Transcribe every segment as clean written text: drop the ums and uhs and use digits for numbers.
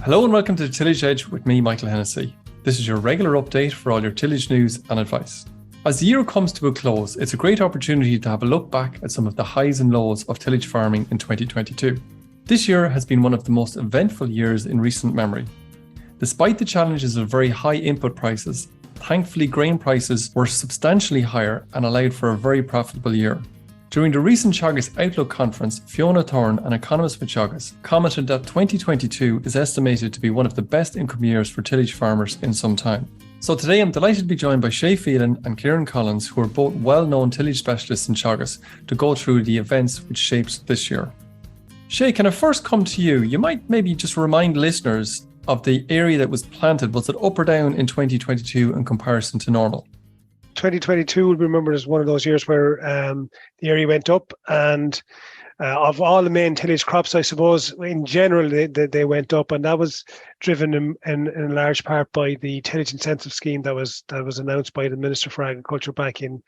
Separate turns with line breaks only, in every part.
Hello and welcome to the Tillage Edge with me, Michael Hennessy. This is your regular update for all your tillage news and advice. As the year comes to a close, it's a great opportunity to have a look back at some of the highs and lows of tillage farming in 2022. This year has been one of the most eventful years in recent memory. Despite the challenges of very high input prices, thankfully grain prices were substantially higher and allowed for a very profitable year. During the recent Teagasc Outlook conference, Fiona Thorne, an economist with Teagasc, commented that 2022 is estimated to be one of the best income years for tillage farmers in some time. So today I'm delighted to be joined by Shay, Phelan and Ciarán Collins, who are both well-known tillage specialists in Teagasc, to go through the events which shaped this year. Shay, can I first come to you? You might maybe just remind listeners of the area that was planted. Was it up or down in 2022 in comparison to normal?
2022 will be remembered as one of those years where the area went up, and of all the main tillage crops, I suppose, in general, they went up, and that was driven in large part by the tillage incentive scheme that was announced by the Minister for Agriculture back in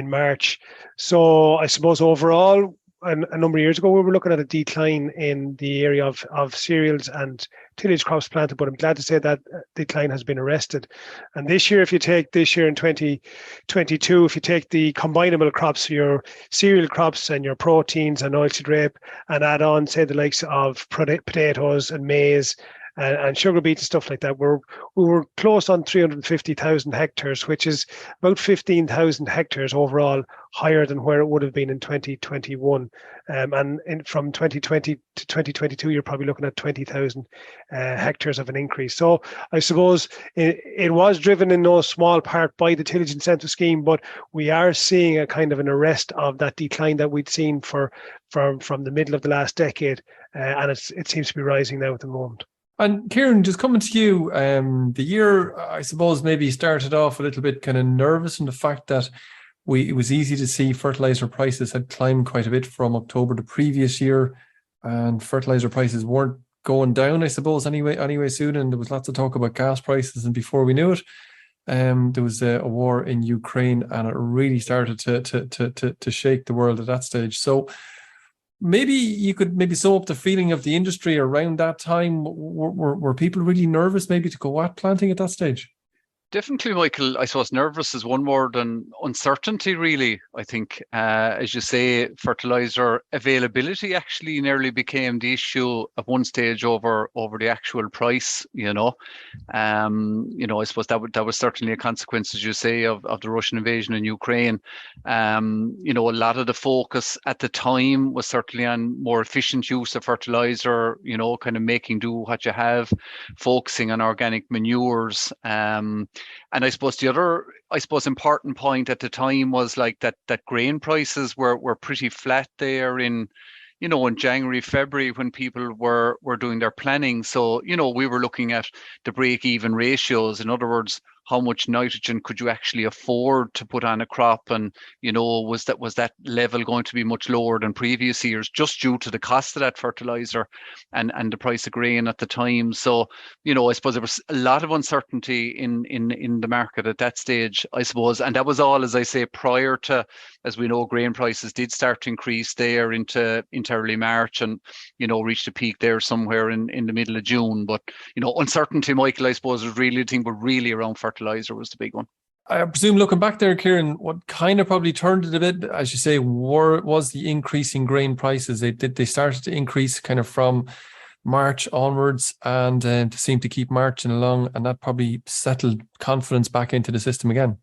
March. So I suppose overall, a number of years ago, we were looking at a decline in the area of cereals and tillage crops planted, but I'm glad to say that decline has been arrested. And this year, if you take this year in 2022, if you take the combinable crops, your cereal crops and your proteins and oilseed rape, and add on, say, the likes of potatoes and maize and sugar beet and stuff like that, we were close on 350,000 hectares, which is about 15,000 hectares overall higher than where it would have been in 2021. From 2020 to 2022, you're probably looking at 20,000 hectares of an increase. So I suppose it was driven in no small part by the tillage incentive scheme, but we are seeing a kind of an arrest of that decline that we'd seen from the middle of the last decade, and it seems to be rising now at the moment.
And Ciarán, just coming to you, the year, I suppose, maybe started off a little bit kind of nervous in the fact that it was easy to see fertilizer prices had climbed quite a bit from October the previous year, and fertilizer prices weren't going down, I suppose, anyway soon. And there was lots of talk about gas prices, and before we knew it, there was a war in Ukraine, and it really started to shake the world at that stage. So maybe you could sum up the feeling of the industry around that time. Were people really nervous maybe to go at planting at that stage?
Definitely, Michael. I suppose nervous is one word, and uncertainty, really. I think, as you say, fertilizer availability actually nearly became the issue at one stage over the actual price. I suppose that was certainly a consequence, as you say, of the Russian invasion in Ukraine. A lot of the focus at the time was certainly on more efficient use of fertilizer. Kind of making do what you have, focusing on organic manures. And I suppose the other, important point at the time was like that grain prices were pretty flat there in January, February, when people were doing their planning. So, we were looking at the break-even ratios. In other words, how much nitrogen could you actually afford to put on a crop? And, was that level going to be much lower than previous years just due to the cost of that fertilizer and the price of grain at the time? So, I suppose there was a lot of uncertainty in the market at that stage, I suppose. And that was all, as I say, prior to, as we know, grain prices did start to increase there into early March and, reached a peak there somewhere in the middle of June. But, uncertainty, Michael, I suppose, was really the thing, but really around fertilizer was the big one.
I presume, looking back there, Ciarán, what kind of probably turned it a bit, as you say, was the increase in grain prices. They started to increase kind of from March onwards, and seem to keep marching along, and that probably settled confidence back into the system again.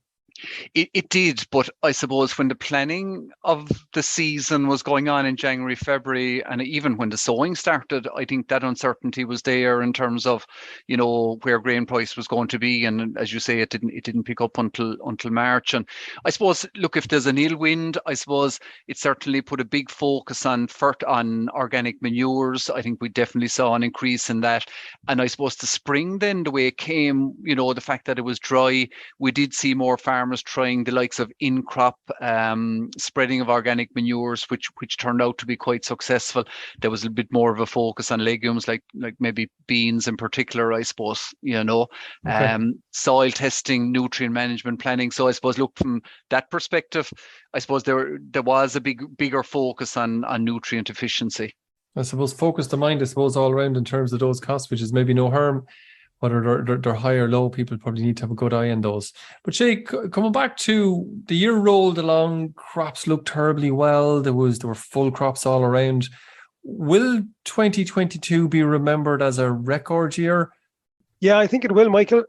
It did, but I suppose when the planning of the season was going on in January, February, and even when the sowing started, I think that uncertainty was there in terms of, where grain price was going to be. And as you say, it didn't pick up until March. And I suppose, look, if there's an ill wind, I suppose it certainly put a big focus on organic manures. I think we definitely saw an increase in that. And I suppose the spring then, the way it came, the fact that it was dry, we did see more farmers trying the likes of in-crop spreading of organic manures, which turned out to be quite successful. There was a bit more of a focus on legumes, like maybe beans in particular, I suppose,
Okay.
Soil testing, nutrient management planning. So I suppose, look, from that perspective, I suppose there was a bigger focus on nutrient efficiency.
I suppose focus the mind, I suppose, all around in terms of those costs, which is maybe no harm. Whether they're high or low, people probably need to have a good eye on those. But Shay, coming back to the year rolled along, crops looked terribly well. There were full crops all around. Will 2022 be remembered as a record year?
Yeah, I think it will, Michael.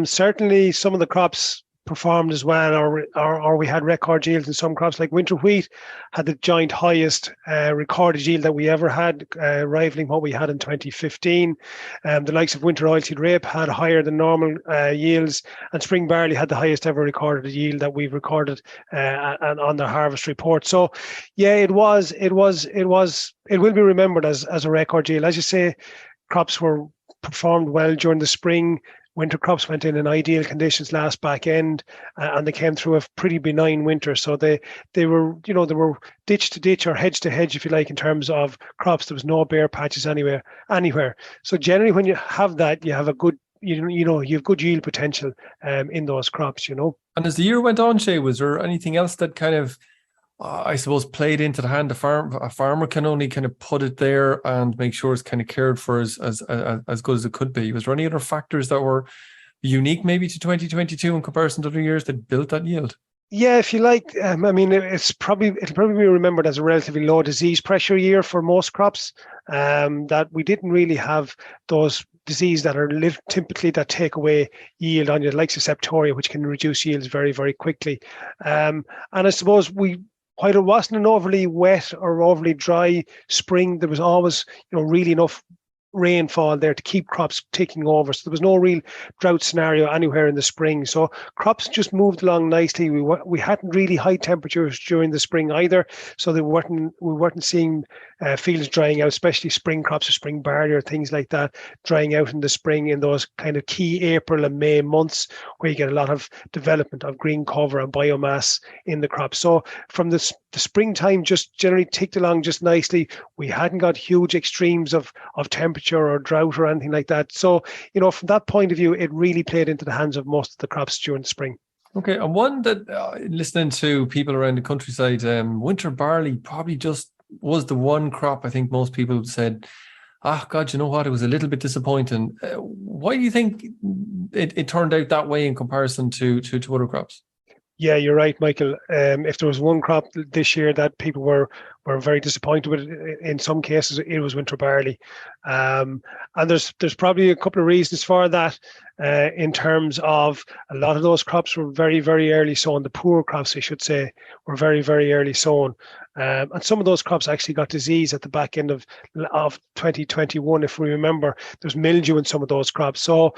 Certainly some of the crops performed as well, or we had record yields in some crops. Like winter wheat had the joint highest recorded yield that we ever had, rivaling what we had in 2015. The likes of winter oilseed rape had higher than normal yields, and spring barley had the highest ever recorded yield that we've recorded and on the harvest report. So yeah, it will be remembered as a record yield. As you say, crops were performed well during the spring. Winter crops went in ideal conditions last back end, and they came through a pretty benign winter. So they were ditch to ditch or hedge to hedge, if you like, in terms of crops. There was no bare patches anywhere. So generally, when you have that, you have a good, you have good yield potential in those crops.
And as the year went on, Shay, was there anything else that kind of I suppose played into the hand? A farmer can only kind of put it there and make sure it's kind of cared for as good as it could be. Was there any other factors that were unique maybe to 2022 in comparison to other years that built that yield?
Yeah, if you like, it'll probably be remembered as a relatively low disease pressure year for most crops. That we didn't really have those disease that are typically that take away yield on you, like septoria, which can reduce yields very, very quickly. And I suppose while it wasn't an overly wet or overly dry spring, there was always, really enough rainfall there to keep crops ticking over. So there was no real drought scenario anywhere in the spring. So crops just moved along nicely. We hadn't really high temperatures during the spring either, so we weren't seeing fields drying out, especially spring crops or spring barley or things like that drying out in the spring in those kind of key April and May months where you get a lot of development of green cover and biomass in the crop. So from the springtime just generally ticked along just nicely. We hadn't got huge extremes of temperature or drought or anything like that. So, from that point of view, it really played into the hands of most of the crops during the spring.
Okay, and one that, listening to people around the countryside, winter barley probably just was the one crop I think most people said, God, you know what, it was a little bit disappointing. Why do you think it turned out that way in comparison to other crops?
Yeah, you're right, Michael. If there was one crop this year that people were very disappointed with, in some cases, it was winter barley. And there's probably a couple of reasons for that. In terms of a lot of those crops were very, very early sown. The poor crops, I should say, were very, very early sown. And some of those crops actually got disease at the back end of 2021. If we remember, there's mildew in some of those crops. So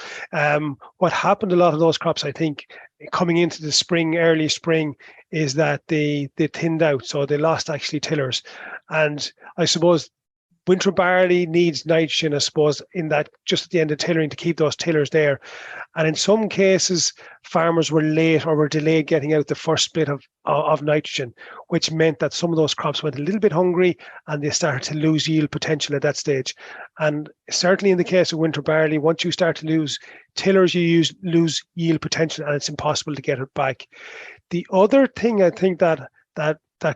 what happened to a lot of those crops, I think, coming into the spring, early spring, is that they thinned out. So they lost actually tillers. And I suppose winter barley needs nitrogen, I suppose, in that just at the end of tillering to keep those tillers there. And in some cases, farmers were late or were delayed getting out the first split of nitrogen, which meant that some of those crops went a little bit hungry and they started to lose yield potential at that stage. And certainly in the case of winter barley, once you start to lose tillers, you lose yield potential and it's impossible to get it back. The other thing I think that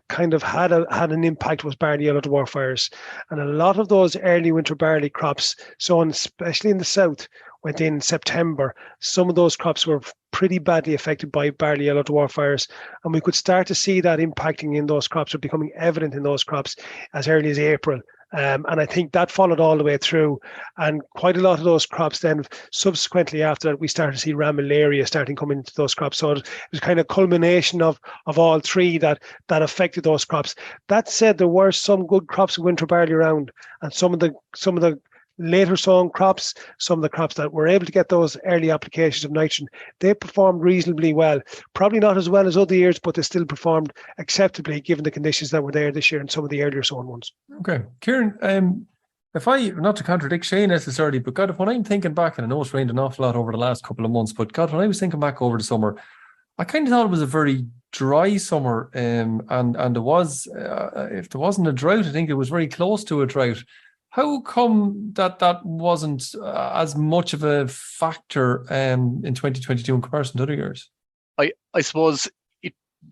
kind of had an impact was barley yellow dwarf virus. And a lot of those early winter barley crops, sown especially in the south, went in September. Some of those crops were pretty badly affected by barley yellow dwarf virus. And we could start to see that impacting in those crops or becoming evident in those crops as early as April. And I think that followed all the way through. And quite a lot of those crops then, subsequently after that, we started to see ramillaria starting coming into those crops. So it was kind of culmination of all three that affected those crops. That said, there were some good crops of winter barley around, and some of the later sown crops, some of the crops that were able to get those early applications of nitrogen, they performed reasonably well. Probably not as well as other years, but they still performed acceptably given the conditions that were there this year and some of the earlier sown ones.
Okay. Ciarán, if I, not to contradict Shay necessarily, but God, when I'm thinking back, and I know it's rained an awful lot over the last couple of months, but God, when I was thinking back over the summer, I kind of thought it was a very dry summer, and there was, if there wasn't a drought, I think it was very close to a drought. How come that wasn't as much of a factor in 2022 in comparison to other years?
I suppose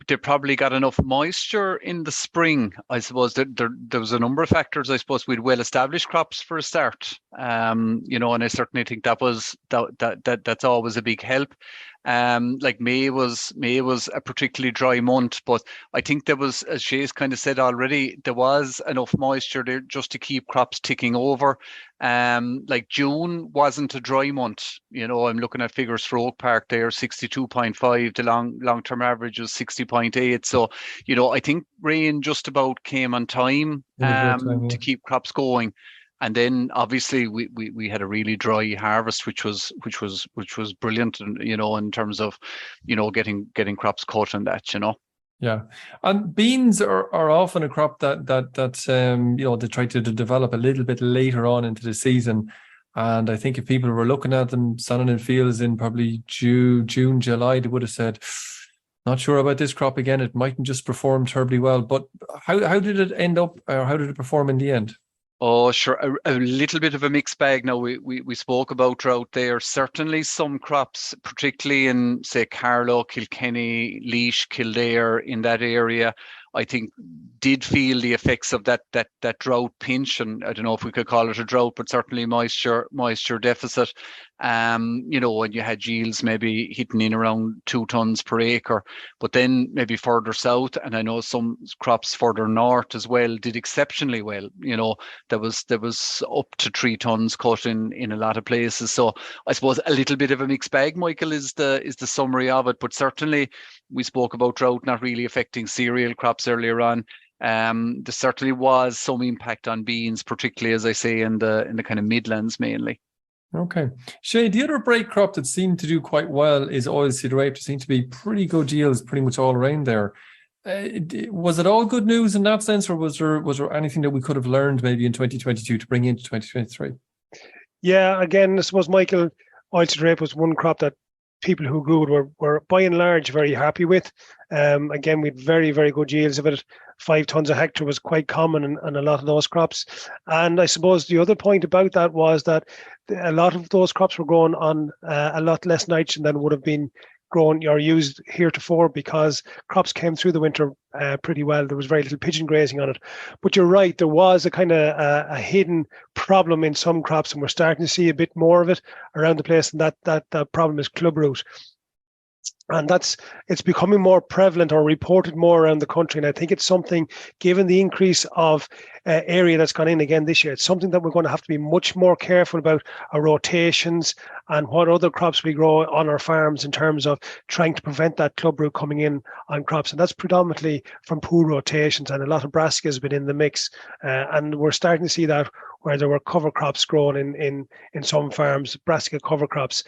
they probably got enough moisture in the spring. I suppose there was a number of factors. I suppose we'd well-established crops for a start, and I certainly think that's always a big help. Like May was a particularly dry month, but I think there was, as Shay's kind of said already, there was enough moisture there just to keep crops ticking over. Like June wasn't a dry month. I'm looking at figures for Oak Park there, 62.5. The long-term average was 60.8. So, I think rain just about came on time to keep crops going. And then obviously we had a really dry harvest, which was brilliant, in terms of, getting crops cut and that.
Yeah, and beans are often a crop that they try to develop a little bit later on into the season. And I think if people were looking at them standing in fields in probably June, July, they would have said, not sure about this crop again. It mightn't just perform terribly well. But how did it end up, or how did it perform in the end?
Oh, sure. A little bit of a mixed bag. Now, we spoke about drought there. Certainly some crops, particularly in, say, Carlow, Kilkenny, Laois, Kildare, in that area, I think did feel the effects of that drought pinch. And I don't know if we could call it a drought, but certainly moisture deficit. When you had yields maybe hitting in around 2 tons per acre, but then maybe further south, and I know some crops further north as well did exceptionally well. There was up to 3 tons cut in a lot of places. So I suppose a little bit of a mixed bag, Michael, is the summary of it. But certainly we spoke about drought not really affecting cereal crops earlier on. There certainly was some impact on beans, particularly, as I say, in the kind of Midlands mainly.
Okay. Shay, the other break crop that seemed to do quite well is oilseed rape. There seemed to be pretty good yields pretty much all around there. Was it all good news in that sense, or was there anything that we could have learned maybe in 2022 to bring into 2023?
Yeah, again, I suppose, Michael, oilseed rape was one crop that people who grew it were by and large very happy with. Again, we had very, very good yields of it. 5 tons a hectare was quite common in a lot of those crops. And I suppose the other point about that was that a lot of those crops were grown on a lot less nitrogen than would have been grown or used heretofore, because crops came through the winter pretty well. There was very little pigeon grazing on it. But you're right, there was a kind of a hidden problem in some crops, and we're starting to see a bit more of it around the place, and that problem is clubroot. And it's becoming more prevalent or reported more around the country. And I think it's something, given the increase of area that's gone in again this year, it's something that we're going to have to be much more careful about our rotations and what other crops we grow on our farms in terms of trying to prevent that clubroot coming in on crops. And that's predominantly from poor rotations, and a lot of brassica has been in the mix. And we're starting to see that where there were cover crops grown in some farms, brassica cover crops,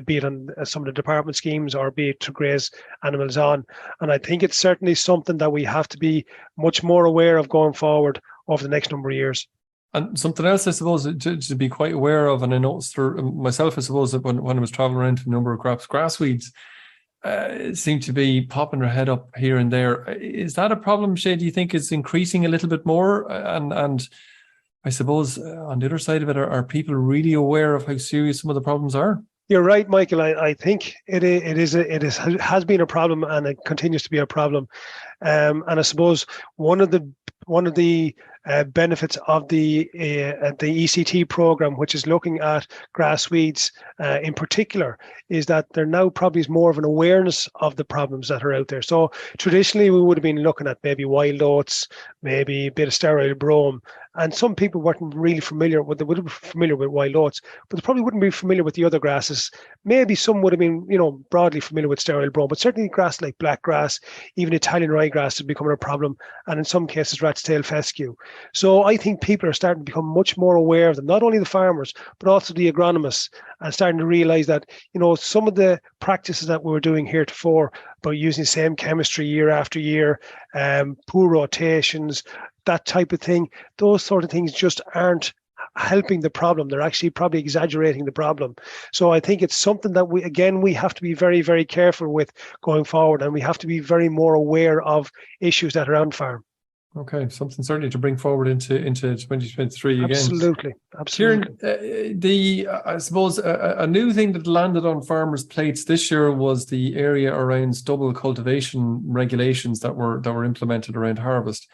be it on some of the department schemes or be it to graze animals on. And I think it's certainly something that we have to be much more aware of going forward over the next number of years.
And something else, I suppose, to be quite aware of, and I noticed for myself, I suppose, that when I was traveling around to a number of crops, grass weeds seem to be popping their head up here and there. Is that a problem, Shay? Do you think it's increasing a little bit more? And I suppose on the other side of it, are people really aware of how serious some of the problems are?
You're right, Michael. I think it has been a problem, and it continues to be a problem. And I suppose one of the benefits of the ECT program, which is looking at grass weeds in particular, is that there now probably is more of an awareness of the problems that are out there. So traditionally we would have been looking at maybe wild oats, maybe a bit of sterile brome, and some people weren't really familiar with. They would have been familiar with wild oats, but they probably wouldn't be familiar with the other grasses. Maybe some would have been, broadly familiar with sterile brome, but certainly grass like blackgrass, even Italian ryegrass is becoming a problem, and in some cases rat's tail fescue. So I think people are starting to become much more aware of them, not only the farmers, but also the agronomists, and starting to realize that, some of the practices that we were doing heretofore about using the same chemistry year after year, poor rotations, that type of thing, those sort of things just aren't helping the problem. They're actually probably exaggerating the problem. So I think it's something that we have to be very, very careful with going forward, and we have to be very more aware of issues that are on farm.
Okay, something certainly to bring forward into 2023 again.
Absolutely.
Ciarán, I suppose a new thing that landed on farmers' plates this year was the area around double cultivation regulations that were implemented around harvest.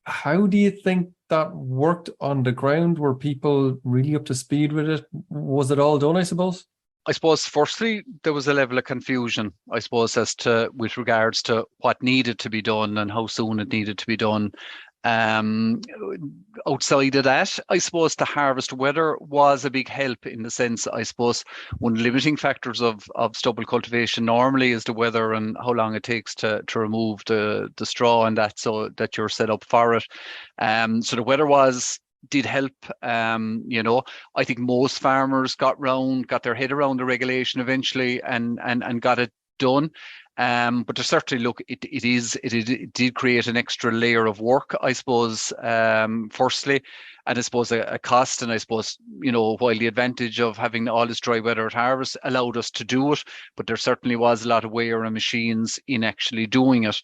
How do you think that worked on the ground? Were people really up to speed with it? Was it all done, I suppose?
I suppose firstly, there was a level of confusion, I suppose, with regards to what needed to be done and how soon it needed to be done. Outside of that, I suppose the harvest weather was a big help in the sense, I suppose, one of the limiting factors of stubble cultivation normally is the weather and how long it takes to remove the straw and that, so that you're set up for it. So the weather did help. I think most farmers got their head around the regulation eventually and got it done. But there's certainly, look, it did create an extra layer of work, I suppose, firstly, and I suppose a cost. And I suppose, while the advantage of having all this dry weather at harvest allowed us to do it, but there certainly was a lot of wear and machines in actually doing it.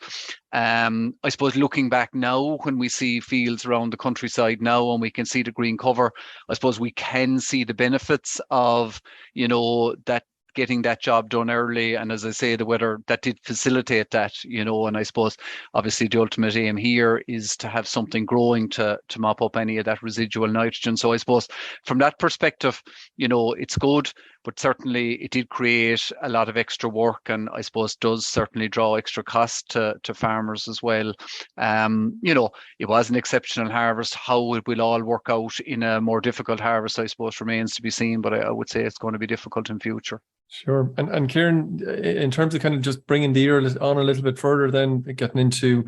I suppose looking back now, when we see fields around the countryside now and we can see the green cover, I suppose we can see the benefits of, that getting that job done early. And as I say, the weather that did facilitate that, and I suppose obviously the ultimate aim here is to have something growing to mop up any of that residual nitrogen. So I suppose from that perspective, it's good, but certainly it did create a lot of extra work, and I suppose does certainly draw extra cost to farmers as well. It was an exceptional harvest. How it will all work out in a more difficult harvest, I suppose, remains to be seen, but I would say it's going to be difficult in future.
Sure. And Ciarán, in terms of kind of just bringing the ear on a little bit further, then getting into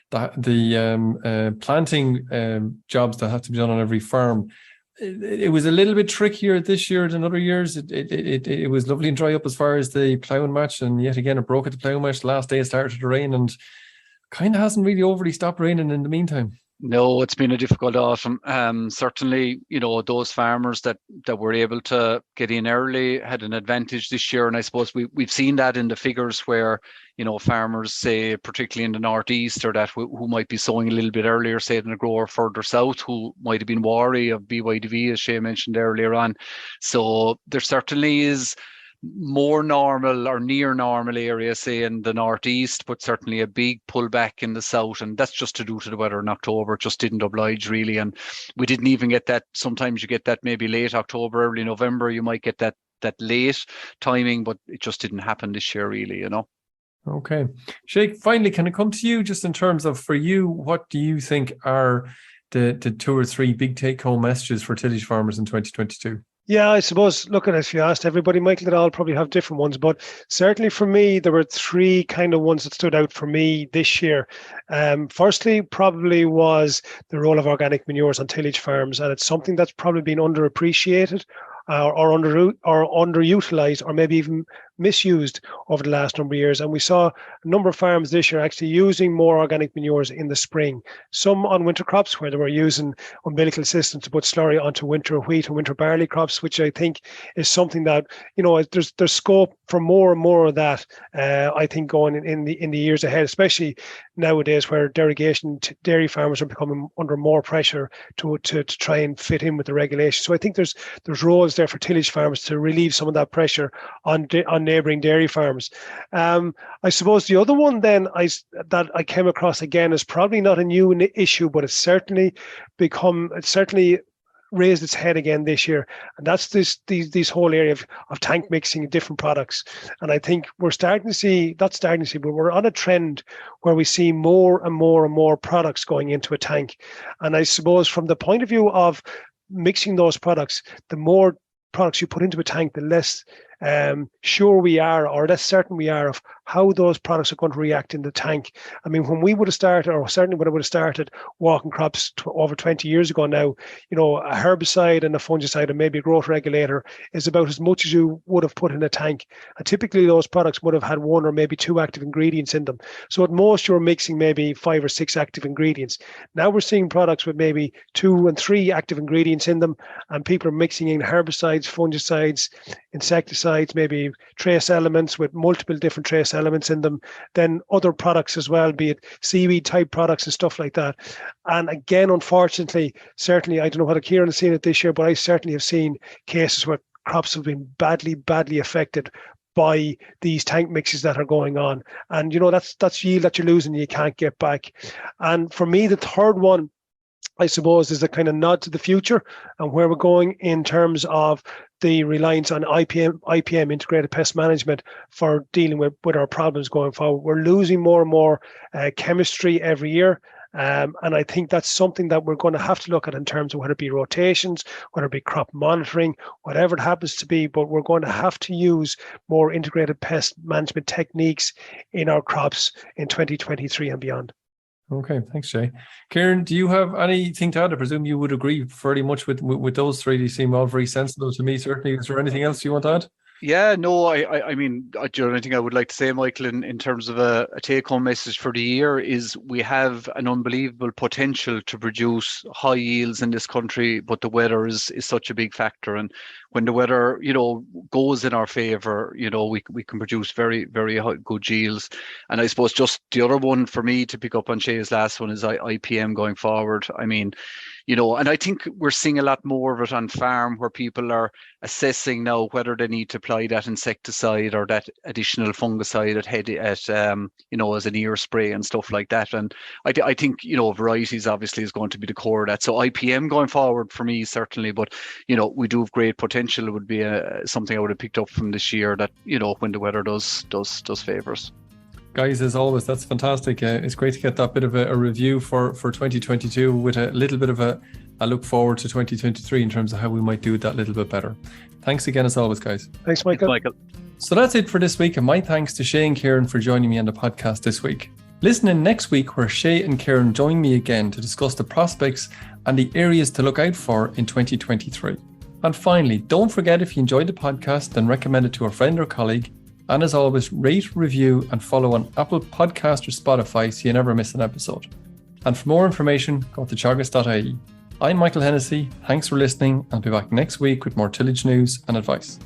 the planting jobs that have to be done on every farm, it was a little bit trickier this year than other years. It was lovely and dry up as far as the ploughing match, and yet again it broke at the ploughing match. The last day it started to rain, and kind of hasn't really overly stopped raining in the meantime.
No, it's been a difficult autumn. Certainly, those farmers that were able to get in early had an advantage this year. And I suppose we've seen that in the figures where, farmers, say, particularly in the northeast, or that who might be sowing a little bit earlier, say, than a grower further south, who might have been wary of BYDV, as Shay mentioned earlier on. So there certainly is more normal or near normal area, say, in the northeast, but certainly a big pullback in the south, and that's just to do to the weather in October. It just didn't oblige really, and we didn't even get that. Sometimes you get that maybe late October, early November, you might get that late timing, but it just didn't happen this year really.
Okay, Shay, finally, can I come to you just in terms of, for you, what do you think are the 2 or 3 big take-home messages for tillage farmers in 2022?
Yeah, I suppose, look at it, if you asked everybody, Michael, they'd all probably have different ones. But certainly for me, there were 3 kind of ones that stood out for me this year. Firstly, probably was the role of organic manures on tillage farms. And it's something that's probably been underappreciated or underutilized, or maybe even misused over the last number of years. And we saw a number of farms this year actually using more organic manures in the spring. Some on winter crops where they were using umbilical systems to put slurry onto winter wheat and winter barley crops, which I think is something that, there's scope for more and more of that, I think, going in the years ahead, especially nowadays where dairy farmers are becoming under more pressure to try and fit in with the regulations. So I think there's roles there for tillage farmers to relieve some of that pressure on neighbouring dairy farms. I suppose the other one then that I came across again is probably not a new issue, but it's certainly raised its head again this year, and that's this whole area of tank mixing different products. And I think we're but we're on a trend where we see more and more and more products going into a tank. And I suppose from the point of view of mixing those products, the more products you put into a tank, the less sure we are, or less certain we are of how those products are going to react in the tank. I mean, when we would have started, or certainly when I would have started walking crops over 20 years ago now, a herbicide and a fungicide and maybe a growth regulator is about as much as you would have put in a tank. And typically those products would have had 1 or maybe 2 active ingredients in them. So at most you're mixing maybe 5 or 6 active ingredients. Now we're seeing products with maybe 2 and 3 active ingredients in them, and people are mixing in herbicides, fungicides, insecticides, pesticides, maybe trace elements with multiple different trace elements in them, then other products as well, be it seaweed type products and stuff like that. And again, unfortunately, certainly, I don't know whether Ciarán has seen it this year, but I certainly have seen cases where crops have been badly affected by these tank mixes that are going on. And, that's yield that you're losing and you can't get back. And for me, the third one, I suppose, is a kind of nod to the future and where we're going in terms of the reliance on IPM, integrated pest management, for dealing with our problems going forward. We're losing more and more chemistry every year. And I think that's something that we're going to have to look at in terms of whether it be rotations, whether it be crop monitoring, whatever it happens to be, but we're going to have to use more integrated pest management techniques in our crops in 2023 and beyond.
Okay, thanks, Shay. Ciarán, do you have anything to add? I presume you would agree fairly much with those three. They seem all very sensible to me, certainly. Is there anything else you want to add?
Yeah, no, I mean, the only thing I would like to say, Michael, in terms of a take-home message for the year is we have an unbelievable potential to produce high yields in this country, but the weather is such a big factor. And when the weather, goes in our favour, we can produce very, very good yields. And I suppose just the other one for me to pick up on Shay's last one is IPM going forward. I mean, and I think we're seeing a lot more of it on farm where people are assessing now whether they need to apply that insecticide or that additional fungicide as an ear spray and stuff like that. And I think, varieties obviously is going to be the core of that. So IPM going forward for me, certainly, but, we do have great potential. It would be something I would have picked up from this year that, when the weather does favour us.
Guys, as always, that's fantastic. It's great to get that bit of a review for 2022 with a little bit of a look forward to 2023 in terms of how we might do that little bit better. Thanks again, as always, guys.
Thanks, Michael.
So that's it for this week, and my thanks to Shay and Ciarán for joining me on the podcast this week. Listen in next week where Shay and Ciarán join me again to discuss the prospects and the areas to look out for in 2023. And finally, don't forget, if you enjoyed the podcast, then recommend it to a friend or colleague. And as always, rate, review, and follow on Apple Podcast or Spotify so you never miss an episode. And for more information, go to teagasc.ie. I'm Michael Hennessy. Thanks for listening. I'll be back next week with more tillage news and advice.